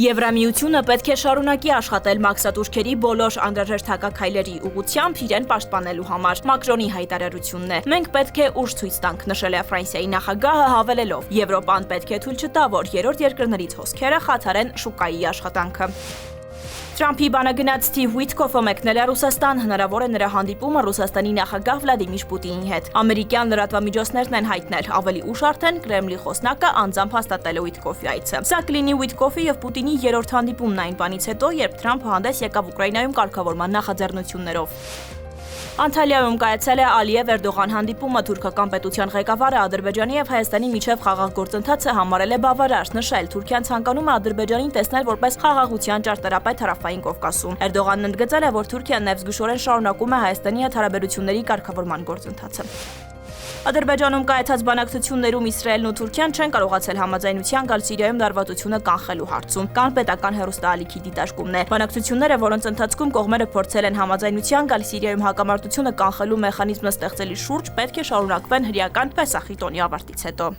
Եվրամիությունը պետք է շարունակի աշխատել մաքսատուրքերի բոլոր անհրաժեշտ հակաքայլերի ուղղությամբ իրեն պաշտպանելու համար։ Մակրոնի հայտարարությունն է. «Մենք պետք է ուժ ցույց տանք», նշել է Ֆրանսիայի նախագահը, հավելելով. «Եվրոպան պետք է թույլ չտա, որ երրորդ երկրներից հոսքերը խաթարեն շուկայի աշխատանքը»։ Թրամփի բանագնաց Սթիվ Ուիթկոֆը մեկնել է Ռուսաստան, հնարավոր է նրա հանդիպումը Ռուսաստանի նախագահ Վլադիմիր Պուտինի հետ։ Ամերիկյան լրատվամիջոցներն են հայտնել, ավելի ուշ արդեն Կրեմլի խոսնակը անձամբ հաստատել է Ուիթկոֆի այցը։ Սա կլինի Ուիթկոֆի եւ Պուտինի երրորդ հանդիպումն այն բանից հետո, երբ Թրամփը հանդես եկավ Ուկրաինայում կարգավորման նախաձեռնություններով։ Անտալիայում կայացել է Ալիև-Էրդողան հանդիպումը, թուրքական պետության ղեկավարը Ադրբեջանի եւ Հայաստանի միջև խաղաղ գործընթացը համարել է բավարար, նշել Թուրքիան ցանկանում է Ադրբեջանին տեսնել որպես խաղաղության ճարտարապետ Հարավային Կովկասում։ Էրդողանն ընդգծել է, որ Թուրքիան նեւզգուշորեն շարունակում է Հայաստանի հետ հարաբերությունների կարգավորման գործընթացը։ Ադրբեջանում կայացած բանակցություններում Իսրայելն ու Թուրքիան չեն կարողացել համաձայնության գալ Սիրիայում լարվածությունը կանխելու հարցում, կան պետական հեռուստաալիքի դիտարկումն է։ Բանակցությունները, որոնց ընթացքում կողմերը փորձել են համաձայնության գալ Սիրիայում հակամարտությունը կանխելու մեխանիզմը ստեղծելու շուրջ, պետք է շարունակվեն հրեական Պեսախի տոնի ավարտից հետո։